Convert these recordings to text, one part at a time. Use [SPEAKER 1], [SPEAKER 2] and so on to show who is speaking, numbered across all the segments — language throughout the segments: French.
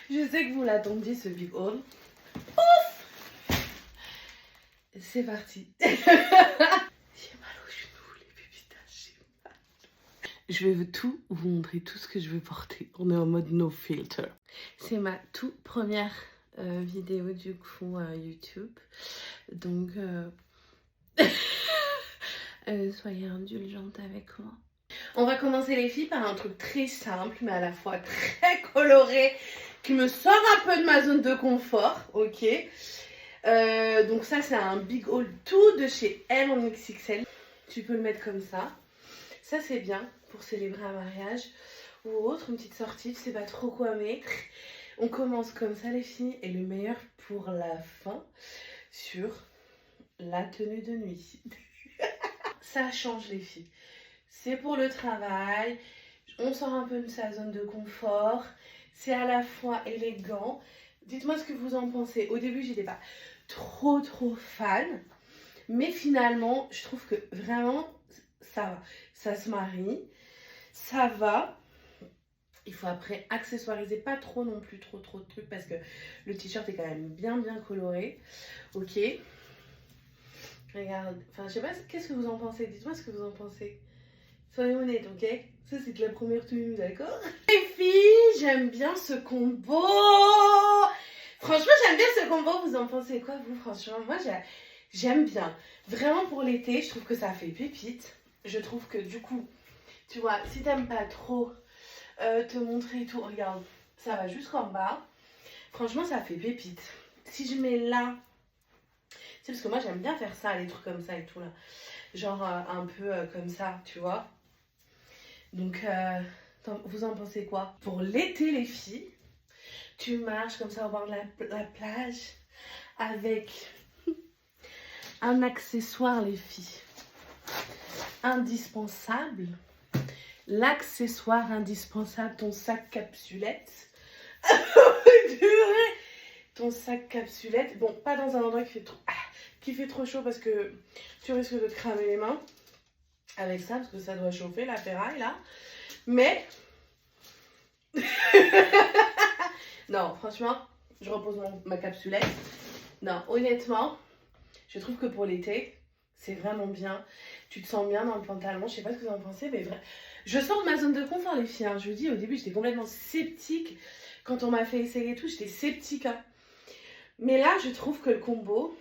[SPEAKER 1] Je sais que vous l'attendiez ce big haul. C'est parti. J'ai mal aux genoux, les pépitas. Je vais tout vous montrer, tout ce que je vais porter. On est en mode no filter. C'est ma toute première vidéo du coup YouTube. Donc soyez indulgentes avec moi. On va commencer les filles par un truc très simple mais à la fois très coloré qui me sort un peu de ma zone de confort, ok. Donc ça c'est un big haul tout de chez Elle en XXL. Tu peux le mettre comme ça. Ça c'est bien pour célébrer un mariage ou autre, une petite sortie, tu sais pas trop quoi mettre. On commence comme ça les filles et le meilleur pour la fin sur la tenue de nuit. Ça change les filles. C'est pour le travail, on sort un peu de sa zone de confort, c'est à la fois élégant. Dites-moi ce que vous en pensez. Au début, j'étais pas trop fan, mais finalement, je trouve que vraiment, ça va. Ça se marie, ça va. Il faut après accessoiriser, pas trop non plus, trop de trucs, parce que le t-shirt est quand même bien coloré. Ok. Regarde, enfin, je sais pas, qu'est-ce que vous en pensez? Dites-moi ce que vous en pensez. Soyez honnêtes, ok? Ça, c'est que la première tenue, d'accord? Les filles, j'aime bien ce combo. Franchement, j'aime bien ce combo. Vous en pensez quoi, vous? Franchement, moi, j'aime bien. Vraiment, pour l'été, je trouve que ça fait pépite. Je trouve que, du coup, tu vois, si t'aimes pas trop te montrer et tout, regarde, ça va jusqu'en bas. Franchement, ça fait pépite. Si je mets là, c'est parce que moi, j'aime bien faire ça, les trucs comme ça et tout, là. Genre, un peu comme ça, tu vois. Donc, vous en pensez quoi? Pour l'été, les filles, tu marches comme ça au bord de la plage avec un accessoire, les filles, indispensable. L'accessoire indispensable, ton sac capsulette. Ton sac capsulette. Bon, pas dans un endroit qui fait trop chaud parce que tu risques de te cramer les mains avec ça parce que ça doit chauffer la ferraille là. Mais non, franchement, je repose ma capsulette. Non, honnêtement, je trouve que pour l'été, c'est vraiment bien. Tu te sens bien dans le pantalon. Je sais pas ce que vous en pensez, mais vrai. Je sors de ma zone de confort, les filles. Hein. Je vous dis, au début, j'étais complètement sceptique. Quand on m'a fait essayer et tout, j'étais sceptique. Hein. Mais là, je trouve que le combo,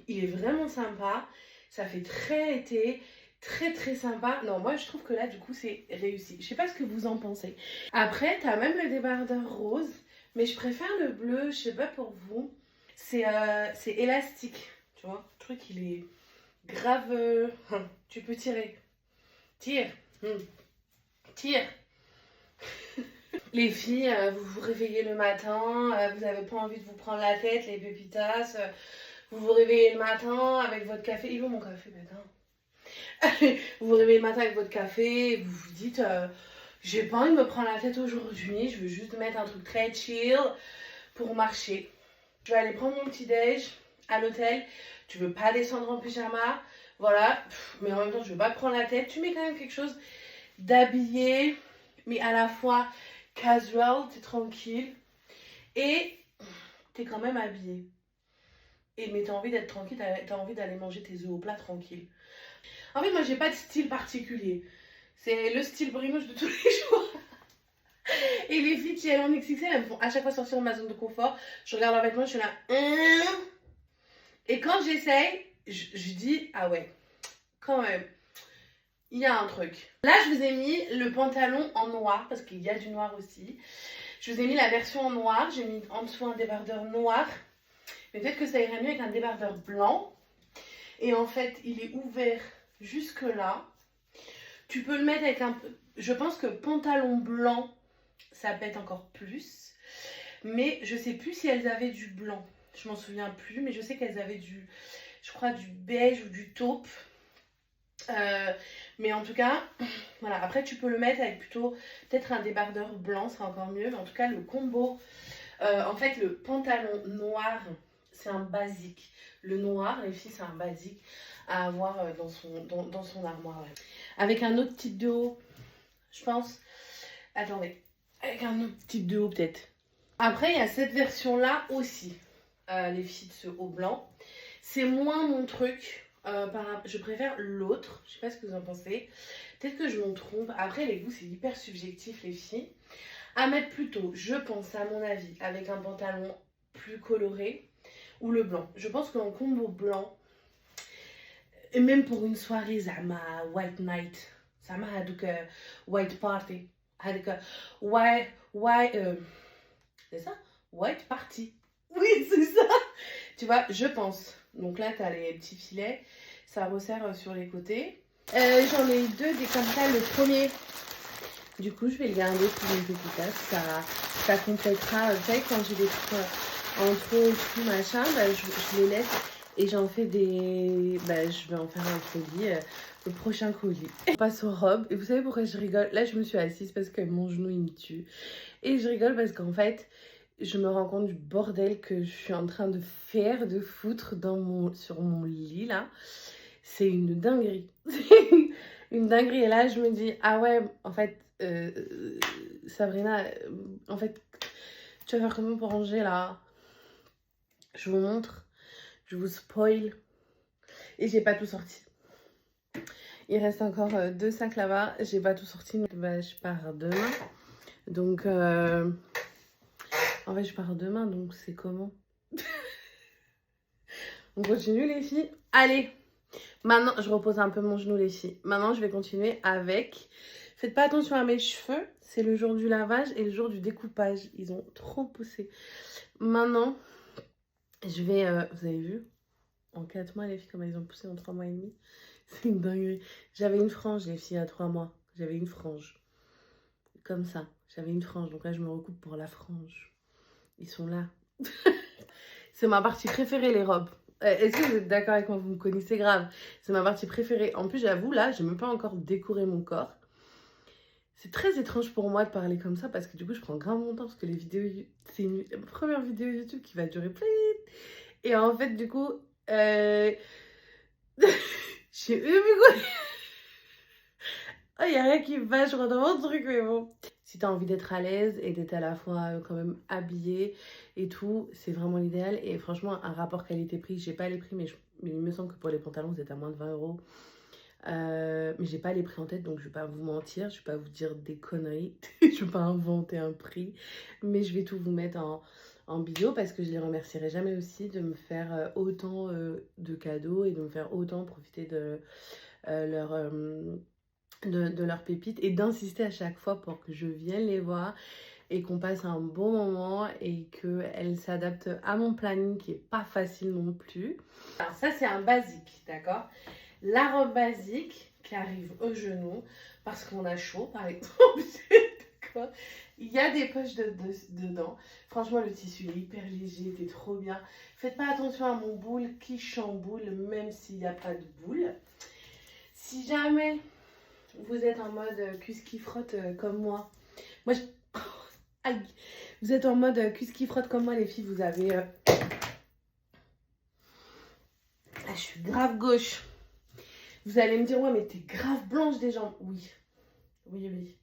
[SPEAKER 1] il est vraiment sympa. Ça fait très été, très sympa. Non, moi, je trouve que là, du coup, c'est réussi. Je sais pas ce que vous en pensez. Après, t'as même le débardeur rose. Mais je préfère le bleu, je sais pas pour vous. C'est élastique, tu vois. Le truc, il est grave. Tu peux tirer. Tire. Tire. Les filles, vous vous réveillez le matin, vous n'avez pas envie de vous prendre la tête, les pépitas. Vous vous réveillez le matin avec votre café. Il est où mon café, matin? Vous vous réveillez le matin avec votre café et vous vous dites j'ai pas envie de me prendre la tête aujourd'hui, je veux juste mettre un truc très chill pour marcher. Je vais aller prendre mon petit déj à l'hôtel. Tu veux pas descendre en pyjama, voilà, mais en même temps je veux pas te prendre la tête. Tu mets quand même quelque chose d'habillé, mais à la fois casual, t'es tranquille et t'es quand même habillé. Mais t'as envie d'être tranquille, t'as envie d'aller manger tes œufs au plat tranquille. En fait, moi, j'ai pas de style particulier. C'est le style Brimouche de tous les jours. Et les filles qui elles en XXL, elles me font à chaque fois sortir de ma zone de confort. Je regarde leurs vêtements, je suis là. Et quand j'essaye, je dis, ah ouais, quand même, il y a un truc. Là, je vous ai mis le pantalon en noir, parce qu'il y a du noir aussi. Je vous ai mis la version en noir. J'ai mis en dessous un débardeur noir. Mais peut-être que ça irait mieux avec un débardeur blanc. Et en fait, il est ouvert jusque là. Tu peux le mettre avec un peu... Je pense que pantalon blanc, ça pète encore plus. Mais je sais plus si elles avaient du blanc. Je m'en souviens plus, mais je sais qu'elles avaient du... Je crois du beige ou du taupe. Mais en tout cas, voilà. Après, tu peux le mettre avec plutôt peut-être un débardeur blanc, ce sera encore mieux. Mais en tout cas, le combo... en fait, le pantalon noir, c'est un basique. Le noir, les filles, c'est un basique à avoir dans son armoire. Ouais. Avec un autre type de haut, je pense. Attendez. Avec un autre type de haut, peut-être. Après, il y a cette version-là aussi, les filles de ce haut blanc. C'est moins mon truc. Je préfère l'autre. Je sais pas ce que vous en pensez. Peut-être que je m'en trompe. Après, les goûts, c'est hyper subjectif, les filles. À mettre plutôt, je pense, à mon avis, avec un pantalon plus coloré ou le blanc. Je pense qu'en combo blanc, et même pour une soirée, Zama, white night, Zama, donc white party, donc white, c'est ça? White party. Oui, c'est ça. Tu vois, je pense. Donc là, tu as les petits filets. Ça resserre sur les côtés. J'en ai eu deux des comme ça. Le premier, du coup, je vais le garder pour une petite tasse. Ça complétera. Vous savez, quand j'ai des trucs en trop, tout machin, bah, je les laisse. Et j'en fais des... Bah, je vais en faire un colis. Le prochain colis. On passe aux robes. Et vous savez pourquoi je rigole? Là, je me suis assise parce que mon genou, il me tue. Et je rigole parce qu'en fait, je me rends compte du bordel que je suis en train de faire, de foutre sur mon lit, là. C'est une dinguerie. C'est une dinguerie. Et là, je me dis, ah ouais, en fait, Sabrina, en fait, tu vas faire comment pour ranger, là? Je vous montre, je vous spoil. Et j'ai pas tout sorti. Il reste encore 2 sacs là-bas. J'ai pas tout sorti. Bah, je pars demain. Donc, en fait, je pars demain. Donc, c'est comment? On continue, les filles. Allez, maintenant, je repose un peu mon genou, les filles. Maintenant, je vais continuer avec... Faites pas attention à mes cheveux. C'est le jour du lavage et le jour du découpage. Ils ont trop poussé. Maintenant, je vais... vous avez vu? En 4 mois, les filles, comment ils ont poussé en 3 mois et demi. C'est une dinguerie. J'avais une frange, les filles, à 3 mois. J'avais une frange. Comme ça. J'avais une frange. Donc là, je me recoupe pour la frange. Ils sont là. C'est ma partie préférée, les robes. Est-ce que vous êtes d'accord avec moi? Vous me connaissez grave. C'est ma partie préférée. En plus, j'avoue, là, je n'ai même pas encore décoré mon corps. C'est très étrange pour moi de parler comme ça parce que du coup, je prends grave mon temps parce que les vidéos... C'est une première vidéo YouTube qui va durer plein. Et en fait, du coup... J'ai eu quoi. Oh, il n'y a rien qui me va, je rentre dans mon truc, mais bon. Si tu as envie d'être à l'aise et d'être à la fois quand même habillée et tout, c'est vraiment l'idéal. Et franchement, un rapport qualité-prix, j'ai pas les prix, mais il me semble que pour les pantalons, vous êtes à moins de 20 €. Mais j'ai pas les prix en tête, donc je vais pas vous mentir, je vais pas vous dire des conneries, je vais pas inventer un prix, mais je vais tout vous mettre en bio parce que je les remercierai jamais aussi de me faire autant de cadeaux et de me faire autant profiter de leurs pépites et d'insister à chaque fois pour que je vienne les voir et qu'on passe un bon moment et qu'elles s'adaptent à mon planning qui est pas facile non plus. Alors ça c'est un basique, d'accord? La robe basique qui arrive au genou parce qu'on a chaud par exemple. D'accord. Il y a des poches dedans. Franchement le tissu est hyper léger, t'es trop bien. Faites pas attention à mon boule qui chamboule même s'il n'y a pas de boule. Si jamais vous êtes en mode cuisse qui frotte comme moi. Moi, Aïe. Vous êtes en mode cuisse qui frotte comme moi, les filles. Vous avez... Ah, je suis grave gauche. Vous allez me dire, ouais, mais t'es grave blanche des jambes. Oui. Oui, oui.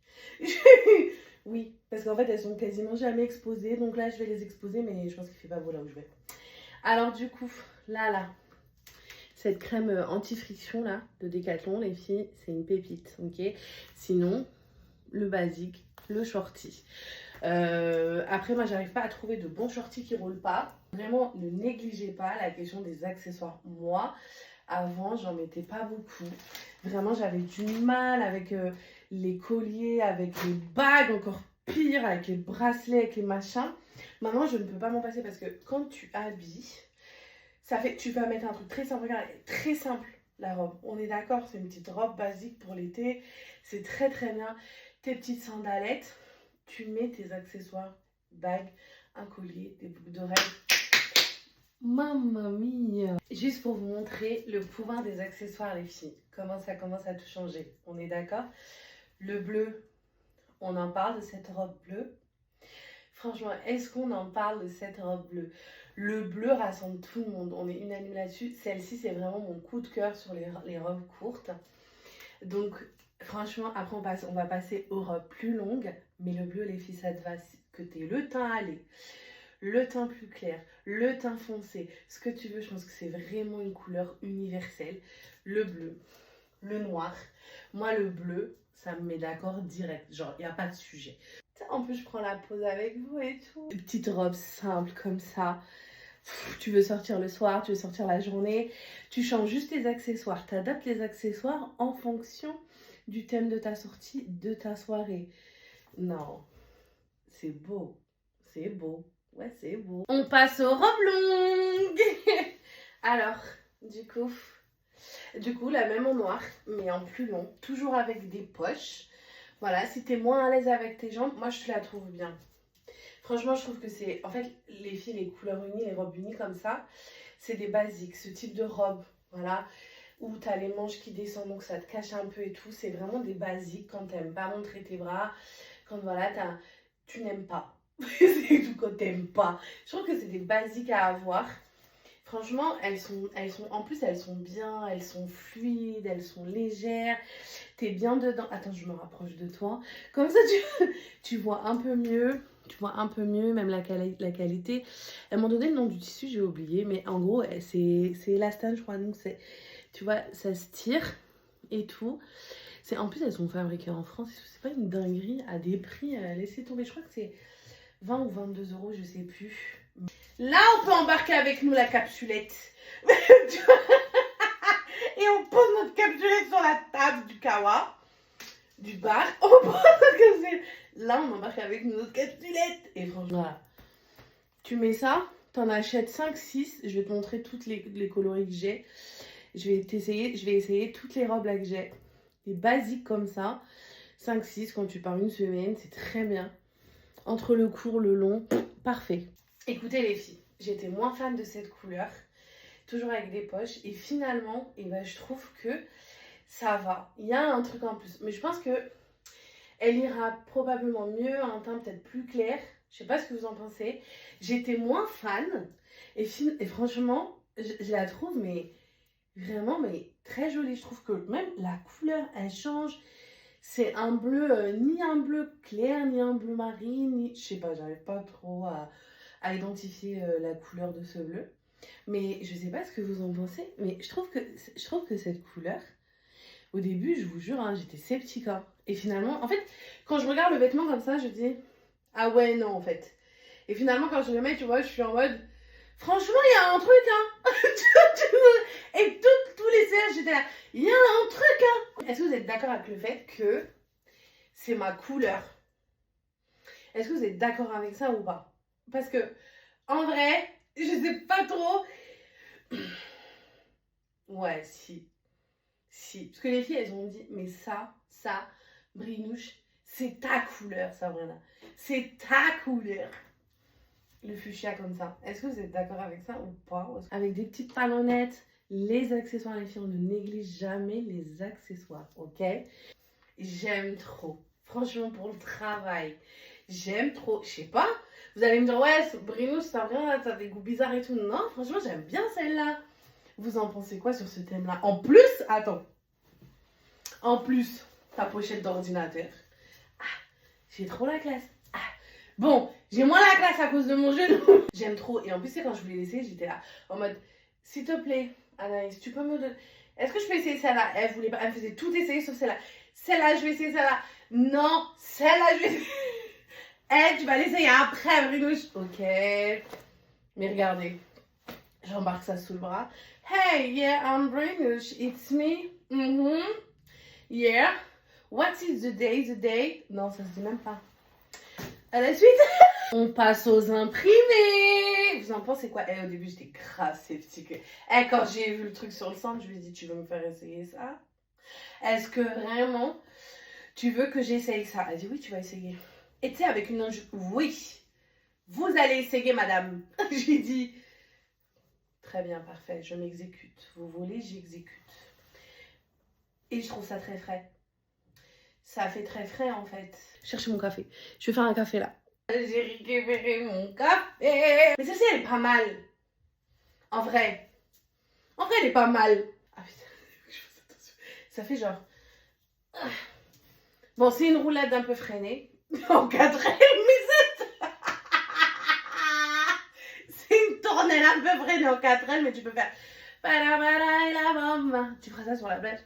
[SPEAKER 1] Oui, parce qu'en fait, elles sont quasiment jamais exposées. Donc là, je vais les exposer, mais je pense qu'il fait pas beau là où je vais. Alors du coup, là. Cette crème anti-friction là de Decathlon, les filles, c'est une pépite, ok? Sinon, le basique, le shorty. Après, moi, j'arrive pas à trouver de bons shorties qui roulent pas. Vraiment, ne négligez pas la question des accessoires. Moi, avant, j'en mettais pas beaucoup. Vraiment, j'avais du mal avec les colliers, avec les bagues, encore pire, avec les bracelets, avec les machins. Maintenant, je ne peux pas m'en passer parce que quand tu habilles, ça fait, tu vas mettre un truc très simple. Regarde, elle est très simple la robe. On est d'accord, c'est une petite robe basique pour l'été. C'est très très bien. Tes petites sandalettes, tu mets tes accessoires, bagues, un collier, des boucles d'oreilles. Mamma mia! Juste pour vous montrer le pouvoir des accessoires, les filles. Comment ça commence à tout changer. On est d'accord? Le bleu, on en parle de cette robe bleue. Franchement, est-ce qu'on en parle de cette robe bleue? Le bleu rassemble tout le monde, on est unanime là-dessus. Celle-ci, c'est vraiment mon coup de cœur sur les robes courtes. Donc, franchement, après, on va passer aux robes plus longues. Mais le bleu, les filles, ça te va que tu aies le teint allé, le teint plus clair, le teint foncé, ce que tu veux, je pense que c'est vraiment une couleur universelle. Le bleu, le noir. Moi, le bleu, ça me met d'accord direct. Genre, il n'y a pas de sujet. En plus, je prends la pause avec vous et tout. Une petite robe simple comme ça. Tu veux sortir le soir, tu veux sortir la journée. Tu changes juste les accessoires. Tu adaptes les accessoires en fonction du thème de ta sortie, de ta soirée. Non, c'est beau. C'est beau. Ouais, c'est beau. On passe aux robes longues. Alors, du coup, la même en noir, mais en plus long. Toujours avec des poches. Voilà, si t'es moins à l'aise avec tes jambes, moi je te la trouve bien. Franchement, je trouve que c'est... En fait, les filles, les couleurs unies, les robes unies comme ça, c'est des basiques. Ce type de robe, voilà, où t'as les manches qui descendent, donc ça te cache un peu et tout. C'est vraiment des basiques quand t'aimes pas montrer tes bras. Quand voilà, tu n'aimes pas. C'est tout quand t'aimes pas. Je trouve que c'est des basiques à avoir. Franchement, en plus, elles sont bien, elles sont fluides, elles sont légères. T'es bien dedans. Attends, je me rapproche de toi. Comme ça, tu vois un peu mieux. Tu vois un peu mieux, même la qualité. Elles m'ont donné le nom du tissu, j'ai oublié. Mais en gros, c'est élastane, je crois. Donc, tu vois, ça se tire et tout. En plus, elles sont fabriquées en France. C'est pas une dinguerie à des prix. Laissez tomber. Je crois que c'est 20 ou 22 €, je sais plus. Là, on peut embarquer avec nous la capsulette. Et on pose notre capsulette sur la table du kawa, du bar. Là, on embarque avec nous notre capsulette. Et franchement, voilà. Tu mets ça, t'en achètes 5-6. Je vais te montrer toutes les coloris que j'ai. Je vais essayer toutes les robes là que j'ai. Des basiques comme ça. 5-6 quand tu pars une semaine, c'est très bien. Entre le court, le long, parfait. Écoutez les filles, j'étais moins fan de cette couleur, toujours avec des poches, et finalement, je trouve que ça va. Il y a un truc en plus, mais je pense que elle ira probablement mieux, un teint peut-être plus clair. Je sais pas ce que vous en pensez. J'étais moins fan, et franchement, je la trouve mais vraiment très jolie. Je trouve que même la couleur, elle change. C'est un bleu, ni un bleu clair, ni un bleu marine, ni... Je sais pas, j'arrive pas trop à identifier la couleur de ce bleu. Mais je sais pas ce que vous en pensez, mais je trouve que cette couleur, au début, je vous jure, hein, j'étais sceptique. Hein. Et finalement, en fait, quand je regarde le vêtement comme ça, je dis, ah ouais, non, en fait. Et finalement, quand je le mets, tu vois, je suis en mode, franchement, il y a un truc, hein. Et tous les séances, j'étais là, il y a un truc, hein. Est-ce que vous êtes d'accord avec le fait que c'est ma couleur? Est-ce que vous êtes d'accord avec ça ou pas? Parce que, en vrai, je sais pas trop. Ouais, si. Si. Parce que les filles, elles ont dit, mais ça, Brinouche, c'est ta couleur, Sabrina. C'est ta couleur. Le fuchsia comme ça. Est-ce que vous êtes d'accord avec ça ou pas? Avec des petites talonnettes, les accessoires, les filles, on ne néglige jamais les accessoires, ok? J'aime trop. Franchement, pour le travail, j'aime trop. Je sais pas, vous allez me dire, ouais, Bruno, c'est vrai, t'as des goûts bizarres et tout. Non, franchement, j'aime bien celle-là. Vous en pensez quoi sur ce thème-là? En plus, attends. En plus, ta pochette d'ordinateur. Ah, j'ai trop la classe. Ah, bon, j'ai moins la classe à cause de mon genou. J'aime trop. Et en plus, c'est quand je voulais l'essayer, j'étais là en mode, s'il te plaît, Anaïs, tu peux me donner... Est-ce que je peux essayer celle-là? Elle voulait pas, elle faisait tout essayer sauf celle-là. Celle-là, je vais essayer celle-là. Non, celle-là, je vais essayer. Tu vas l'essayer après, Brunouche. Ok. Mais regardez, j'embarque ça sous le bras. Hey, yeah, I'm Brunouche. It's me. Yeah. What is the day? The day? Non, ça se dit même pas. À la suite, on passe aux imprimés. Vous en pensez quoi? Au début, j'étais grave sceptique. Quand j'ai vu le truc sur le centre, je lui ai dit, tu veux me faire essayer ça? Est-ce que vraiment, tu veux que j'essaye ça? Elle dit, oui, tu vas essayer. Et tu sais, avec une injure, oui, vous allez essayer, madame. J'ai dit, très bien, parfait, je m'exécute. Vous voulez, j'exécute. Et je trouve ça très frais. Ça fait très frais, en fait. Cherchez mon café. Je vais faire un café, là. J'ai récupéré mon café. Mais celle-ci, elle est pas mal. En vrai, elle est pas mal. Ah putain, je fais attention. Ça fait genre... Bon, c'est une roulade un peu freinée. En 4 mais ritournelle à peu près dans 4L, mais tu peux faire. Tu feras ça sur la plage.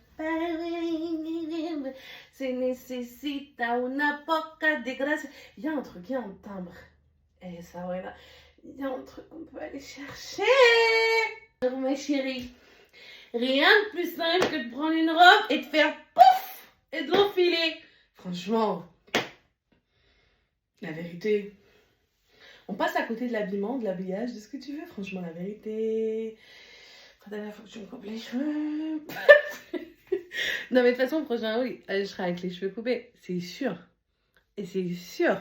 [SPEAKER 1] Se necesita una poca de gracia. Il y a un truc, il y a un timbre. Et ça, ouais, là. Il y a un truc qu'on peut aller chercher. Alors, ma chérie, rien de plus simple que de prendre une robe et de faire pouf et de l'enfiler. Franchement, la vérité. On passe à côté de l'habillement, de l'habillage, de ce que tu veux. Franchement, la vérité. Après, il faut que tu me coupes les cheveux. Non, mais de toute façon, prochain, oui, je serai avec les cheveux coupés. C'est sûr. Et c'est sûr.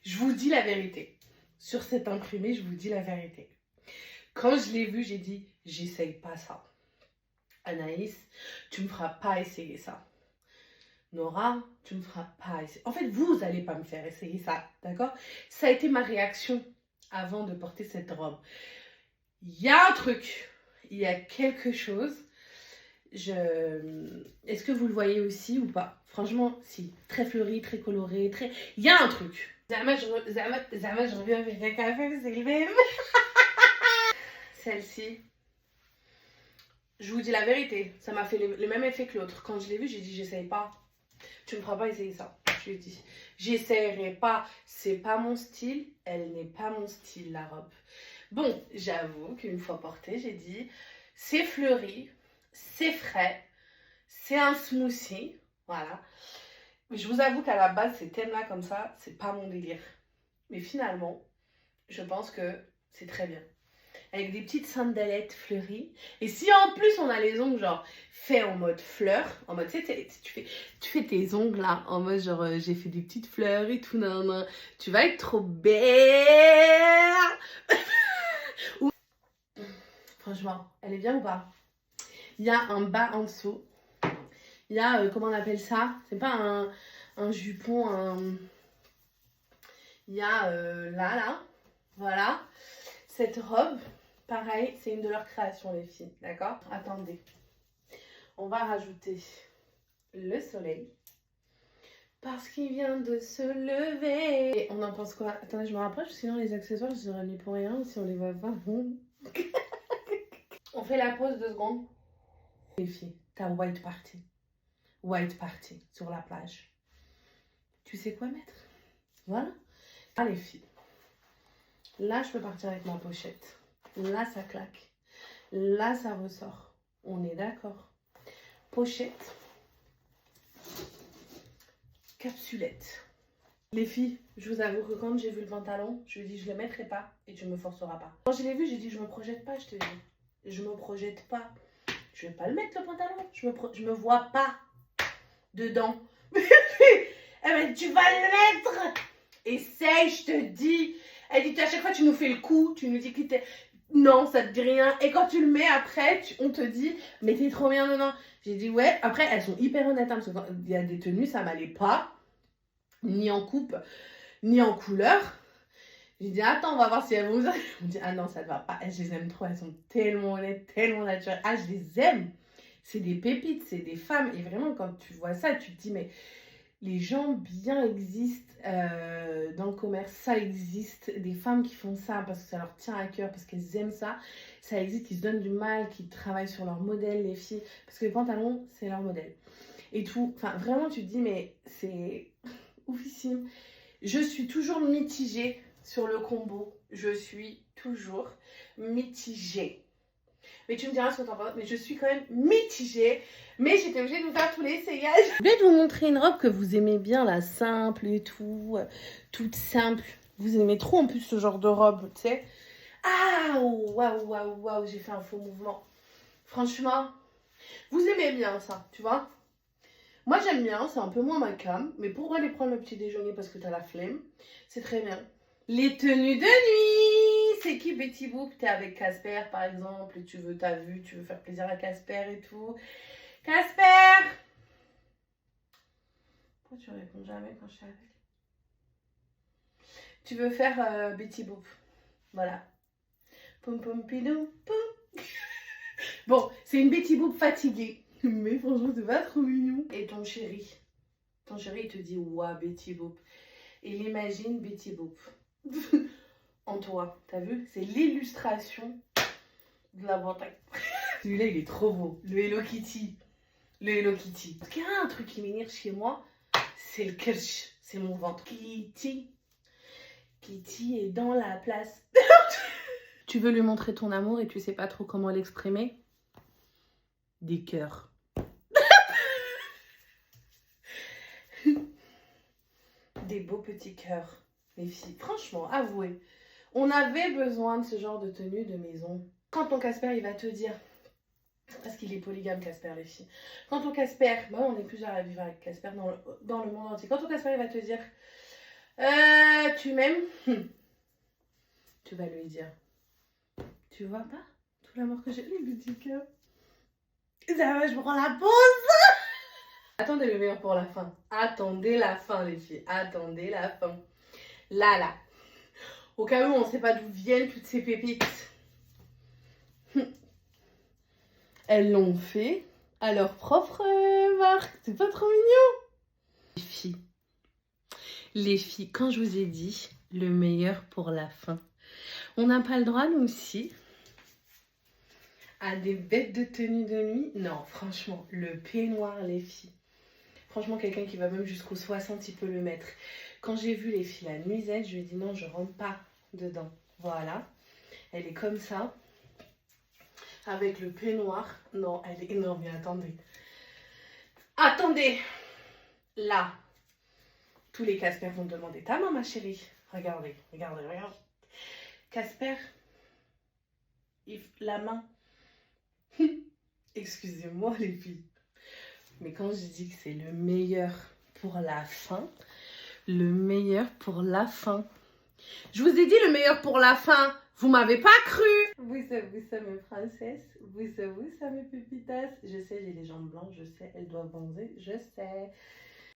[SPEAKER 1] Je vous dis la vérité. Sur cet imprimé, je vous dis la vérité. Quand je l'ai vu, j'ai dit, j'essaye pas ça. Anaïs, tu me feras pas essayer ça. Nora, tu me feras pas essayer. En fait, vous allez pas me faire essayer ça, d'accord? Ça a été ma réaction avant de porter cette robe. Il y a un truc, il y a quelque chose. Est-ce que vous le voyez aussi ou pas? Franchement, si. Très fleuri, très coloré, très... Il y a un truc. Zama, je reviens avec un café, c'est le même. Celle-ci. Je vous dis la vérité, ça m'a fait le même effet que l'autre. Quand je l'ai vue, j'ai dit, j'essaye pas. Tu me feras pas essayer ça. Je lui ai dit, j'essayerai pas. C'est pas mon style. Elle n'est pas mon style, la robe. Bon, j'avoue qu'une fois portée, j'ai dit, c'est fleuri, c'est frais, c'est un smoothie. Voilà. Mais je vous avoue qu'à la base, ces thèmes-là, comme ça, c'est pas mon délire. Mais finalement, je pense que c'est très bien. Avec des petites sandalettes fleuries. Et si en plus on a les ongles genre faits en mode fleur, en mode tu sais, tu fais tes ongles là, en mode genre j'ai fait des petites fleurs et tout, nan, tu vas être trop belle. Franchement, elle est bien ou pas? Il y a un bas en dessous. Il y a, comment on appelle ça? C'est pas un jupon, il y a là, voilà. Cette robe, pareil, c'est une de leurs créations, les filles, d'accord? Attendez, on va rajouter le soleil parce qu'il vient de se lever. Et on en pense quoi? Attendez, je me rapproche, sinon les accessoires, je les aurais mis pour rien si on les voit pas. On fait la pause 2 secondes. Les filles, t'as white party sur la plage. Tu sais quoi mettre? Voilà. Ah les filles. Là, je peux partir avec ma pochette. Là, ça claque. Là, ça ressort. On est d'accord. Pochette. Capsulette. Les filles, je vous avoue que quand j'ai vu le pantalon, je lui ai dit je ne le mettrai pas et tu ne me forceras pas. Quand je l'ai vu, j'ai dit je me projette pas, je te dis. Je me projette pas. Je vais pas le mettre le pantalon. Je me vois pas dedans. Eh ben, tu vas le mettre. Essaye, je te dis. Elle dit à chaque fois tu nous fais le coup, tu nous dis que t'es... Non, ça te dit rien. Et quand tu le mets après, on te dit mais t'es trop bien dedans. J'ai dit ouais. Après elles sont hyper honnêtes hein, parce que quand il y a des tenues ça m'allait pas, ni en coupe, ni en couleur. J'ai dit attends on va voir si elles vont me dire. On dit ah non ça ne va pas. Je les aime trop, elles sont tellement honnêtes, tellement naturelles. Ah je les aime. C'est des pépites, c'est des femmes. Et vraiment quand tu vois ça tu te dis mais... Les gens bien existent dans le commerce, ça existe. Des femmes qui font ça parce que ça leur tient à cœur, parce qu'elles aiment ça. Ça existe, qui se donnent du mal, qui travaillent sur leur modèle, les filles. Parce que les pantalons, c'est leur modèle. Et tout. Enfin, vraiment, tu te dis, mais c'est oufissime. Je suis toujours mitigée sur le combo. Je suis toujours mitigée. Mais tu me diras ce que t'en penses. Mais je suis quand même mitigée. Mais j'étais obligée de vous faire tous les essayages. Je vais vous montrer une robe que vous aimez bien, la simple et tout. Toute simple. Vous aimez trop en plus ce genre de robe, tu sais. Ah, waouh, j'ai fait un faux mouvement. Franchement, vous aimez bien ça, tu vois. Moi j'aime bien, c'est un peu moins ma cam. Mais pourquoi aller prendre le petit déjeuner parce que t'as la flemme? C'est très bien. Les tenues de nuit. C'est qui Betty Boop? T'es avec Casper par exemple et tu veux ta vue, tu veux faire plaisir à Casper et tout. Casper! Pourquoi tu réponds jamais quand je suis avec? Tu veux faire Betty Boop. Voilà. Poum poum pidou poum. Bon, c'est une Betty Boop fatiguée. Mais franchement, c'est pas trop mignon. Et ton chéri il te dit ouah Betty Boop. Et il imagine Betty Boop. en toi. T'as vu? C'est l'illustration de la beauté. Celui-là, il est trop beau. Le Hello Kitty. Le Hello Kitty. Parce qu'il y a un truc qui m'énerve chez moi, c'est le kirsch. C'est mon ventre. Kitty. Kitty est dans la place. Tu veux lui montrer ton amour et tu sais pas trop comment l'exprimer? Des cœurs. Des beaux petits cœurs, les filles. Franchement, avouez, on avait besoin de ce genre de tenue de maison. Quand ton Casper, il va te dire, parce qu'il est polygame, Casper, les filles. Quand ton Casper, bah on est plusieurs à vivre avec Casper dans le monde entier. Quand ton Casper, il va te dire, tu m'aimes, tu vas lui dire, tu vois pas tout l'amour que j'ai, les petits cœurs. Ça va, je prends la pause. Attendez le meilleur pour la fin. Attendez la fin, les filles. Attendez la fin. Là. Au cas où on ne sait pas d'où viennent toutes ces pépites. Elles l'ont fait à leur propre marque. C'est pas trop mignon. Les filles, quand je vous ai dit le meilleur pour la fin, on n'a pas le droit, nous aussi, à des bêtes de tenue de nuit. Non, franchement, le peignoir, les filles. Franchement, quelqu'un qui va même jusqu'aux 60, il peut le mettre. Quand j'ai vu les filles la nuisette, je lui ai dit non, je rentre pas dedans. Voilà. Elle est comme ça. Avec le peignoir. Non, elle est énorme. Mais attendez. Attendez. Là. Tous les Casper vont me demander ta main, ma chérie. Regardez. Casper. La main. Excusez-moi, les filles. Mais quand je dis que c'est le meilleur pour la fin, le meilleur pour la fin. Je vous ai dit le meilleur pour la fin. Vous m'avez pas cru. Vous ça, mes princesses. Vous ça, mes pépitas. Je sais, j'ai les jambes blanches. Je sais, elles doivent bronzer. Je sais.